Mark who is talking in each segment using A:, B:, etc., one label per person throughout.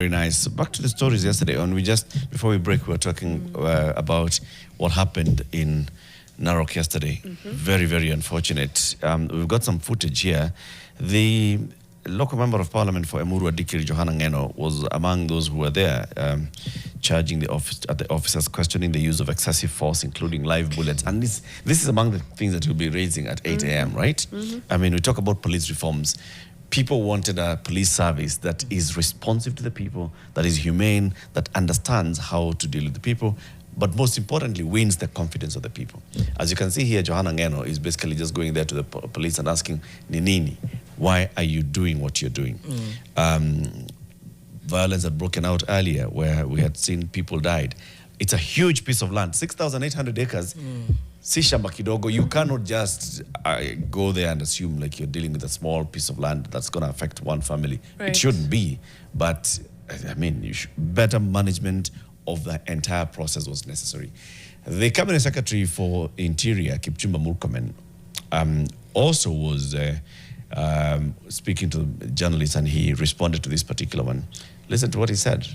A: Very nice. Back to the stories yesterday. Before we break, we were talking about what happened in Narok yesterday. Very, very unfortunate. We've got some footage here. The local member of parliament for Mbugua, Dikiri Johanna Ngeno, was among those who were there, charging the officers, questioning the use of excessive force, including live bullets. And this is among the things that we'll be raising at 8 a.m., right? I mean, we talk about police reforms. People wanted a police service that is responsive to the people, that is humane, that understands how to deal with the people, but most importantly, wins the confidence of the people. As you can see here, Johanna Ngeno is basically just going there to the police and asking, Ninini, why are you doing what you're doing? Violence had broken out earlier where we had seen people died. It's a huge piece of land, 6,800 acres. Si shamba kidogo. You cannot just go there and assume like you're dealing with a small piece of land that's going to affect one family. Right. It shouldn't be, but I mean, better management of the entire process was necessary. The Cabinet Secretary for Interior, Kipchumba Murkomen, also was speaking to journalists, and he responded to this particular one. Listen to what he said.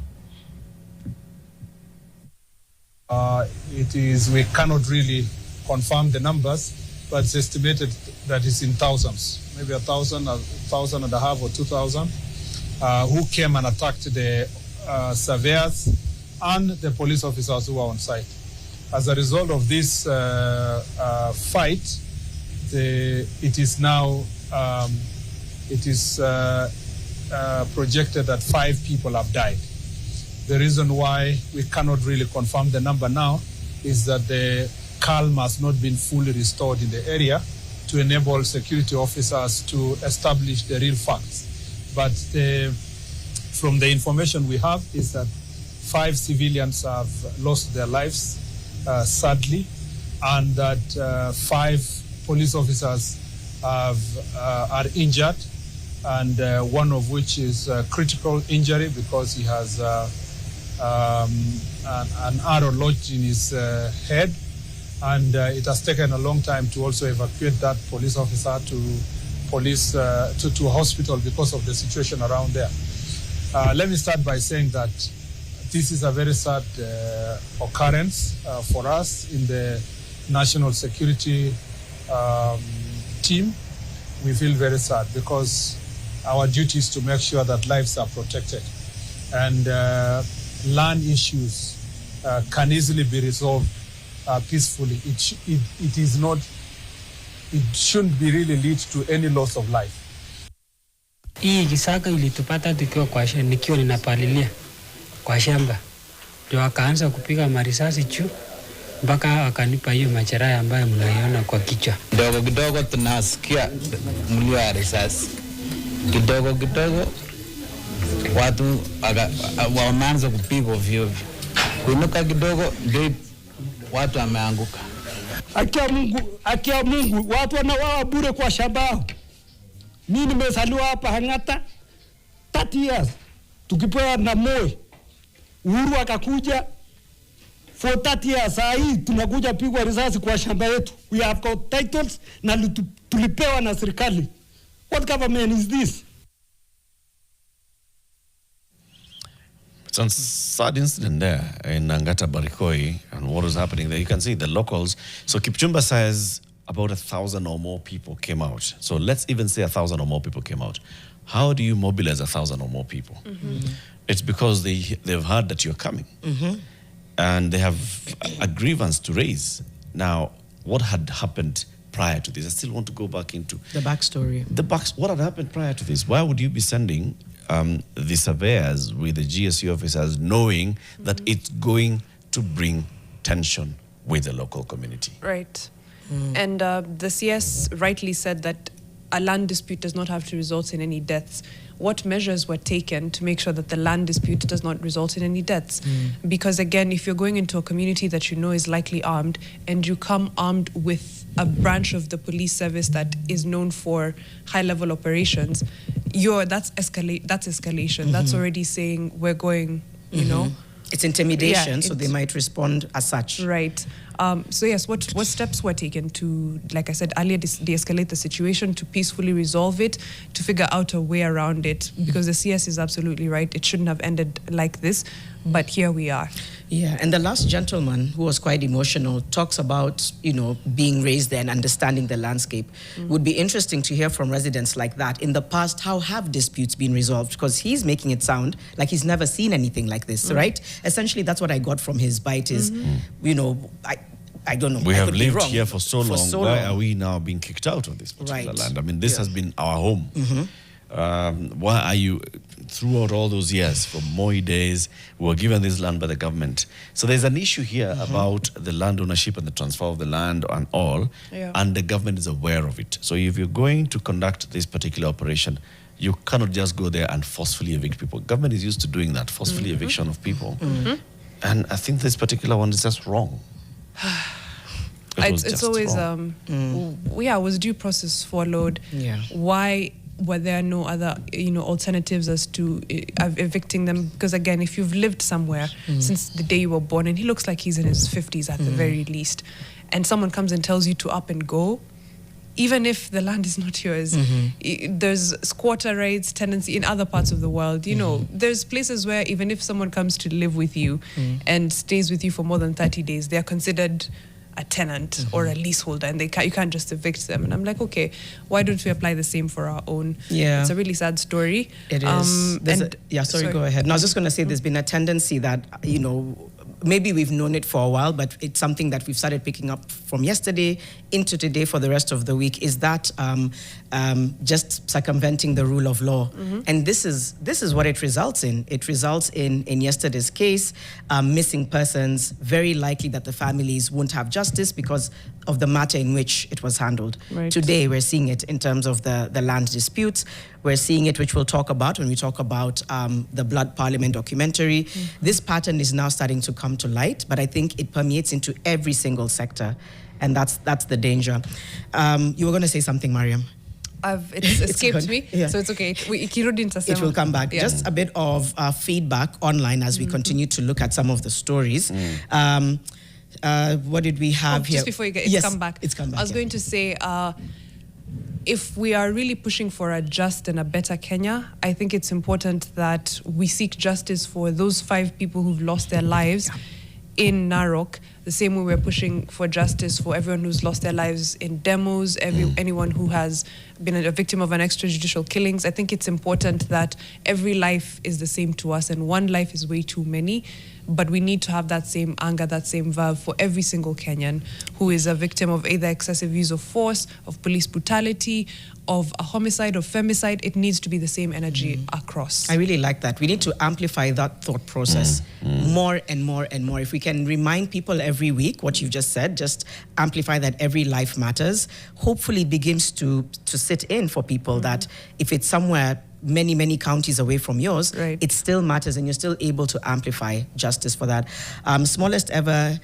B: We cannot really confirm the numbers, but it's estimated that it's in thousands, maybe 1,000, 1,500 or 2,000, who came and attacked the surveyors and the police officers who were on site. As a result of this fight, it is now projected that 5 people have died. The reason why we cannot really confirm the number now is that the calm has not been fully restored in the area to enable security officers to establish the real facts. But from the information we have is that 5 civilians have lost their lives, sadly, and that 5 police officers are injured, and one of which is critical injury because he has an arrow lodged in his head, and it has taken a long time to also evacuate that police officer to a hospital because of the situation around there. Let me start by saying that this is a very sad occurrence for us in the national security team. We feel very sad because our duty is to make sure that lives are protected, and land issues can easily be resolved peacefully. It shouldn't be really lead to any loss of life.
C: Hii kisaka ilitupata tukiwa nikiwa ninapalilia kwa shamba. Ndio akaanza kupiga marisasi juu mpaka akanipa hiyo majeraha ambayo mnaiona kwa kichwa.
D: Kidogo kidogo tunasikia mlio wa risasi. Kidogo kidogo watu wameanza kupigwa ovyo. Kuinuka kidogo ndio watu wameanguka. Akia Mungu, watu wanawawa bure kwa shamba. Mimi nimezaliwa hapa Hangata 30 years. Tukipewa na Moi. Uhuru akakuja for 30 years. Saa hii tunakuja pigwa risasi kwa shamba yetu. We have got titles na tulipewa na serikali. What government is this?
A: It's a sad incident there in Angata Barikoi, and what was happening there. You can see the locals. So Kipchumba says about 1,000 or more people came out. So let's even say 1,000 or more people came out. How do you mobilize 1,000 or more people? It's because they've heard that you're coming. And they have a grievance to raise. Now, what had happened prior to this? I still want to go back into
E: the backstory.
A: What had happened prior to this? Why would you be sending the surveyors with the GSU officers knowing that it's going to bring tension with the local community?
F: Right. And the CS rightly said that a land dispute does not have to result in any deaths. What measures were taken to make sure that the land dispute does not result in any deaths? Because again, if you're going into a community that you know is likely armed, and you come armed with a branch of the police service that is known for high-level operations, that's escalation. That's already saying we're going, you know.
E: It's intimidation, so they might respond as such.
F: Right. So yes, what steps were taken to, like I said earlier, de-escalate the situation, to peacefully resolve it, to figure out a way around it? Because the CS is absolutely right. It shouldn't have ended like this, but here we are.
E: Yeah, and the last gentleman, who was quite emotional, talks about, being raised there and understanding the landscape. Would be interesting to hear from residents like that. In the past, how have disputes been resolved? Because he's making it sound like he's never seen anything like this, right? Essentially, that's what I got from his bite is, I don't know.
A: We have lived here for so long. Why
E: long.
A: are we now being kicked out of this particular
E: Right.
A: land? I mean, this has been our home. Why are you, throughout all those years, from Moi days, we were given this land by the government? So there's an issue here about the land ownership and the transfer of the land and all, and the government is aware of it. So if you're going to conduct this particular operation, you cannot just go there and forcefully evict people. Government is used to doing that, forcefully eviction of people. And I think this particular one is just wrong.
F: It's always was due process followed? Why were there no other alternatives as to evicting them? Because again, if you've lived somewhere since the day you were born, and he looks like he's in his 50s at the very least, and someone comes and tells you to up and go, even if the land is not yours, there's squatter rights tendency in other parts of the world. There's places where even if someone comes to live with you and stays with you for more than 30 days, they're considered a tenant or a leaseholder, and you can't just evict them. And I'm like, okay, why don't we apply the same for our own?
E: Yeah.
F: It's a really sad story.
E: It is. Sorry, go ahead. No, I was just going to say there's been a tendency that, maybe we've known it for a while, but it's something that we've started picking up from yesterday into today for the rest of the week, is that just circumventing the rule of law. And this is what it results in. It results in yesterday's case, missing persons, very likely that the families won't have justice because of the matter in which it was handled.
F: Right.
E: Today, we're seeing it in terms of the land disputes. We're seeing it, which we'll talk about when we talk about the Blood Parliament documentary. This pattern is now starting to come to light, but I think it permeates into every single sector, and that's the danger. You were going to say something, Mariam.
F: It's escaped me, so it's okay. It
E: will come back. Just a bit of feedback online as we continue to look at some of the stories. What did we have here?
F: Just before you get come back.
E: It's come back.
F: I was going to say, if we are really pushing for a just and a better Kenya, I think it's important that we seek justice for those 5 people who've lost their lives in Narok, the same way we're pushing for justice for everyone who's lost their lives in demos, anyone who has been a victim of an extrajudicial killings. I think it's important that every life is the same to us, and one life is way too many. But we need to have that same anger, that same verve for every single Kenyan who is a victim of either excessive use of force, of police brutality, of a homicide, or femicide. It needs to be the same energy across.
E: I really like that. We need to amplify that thought process more and more and more. If we can remind people every week what you've just said, just amplify that every life matters, hopefully begins to sit in for people that if it's somewhere many counties away from yours, it still matters, and you're still able to amplify justice for that. Smallest ever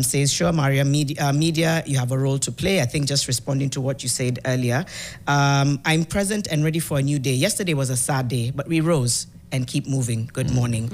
E: says, sure, Mariam, media, you have a role to play. I think just responding to what you said earlier. I'm present and ready for a new day. Yesterday was a sad day, but we rose and keep moving. Good morning.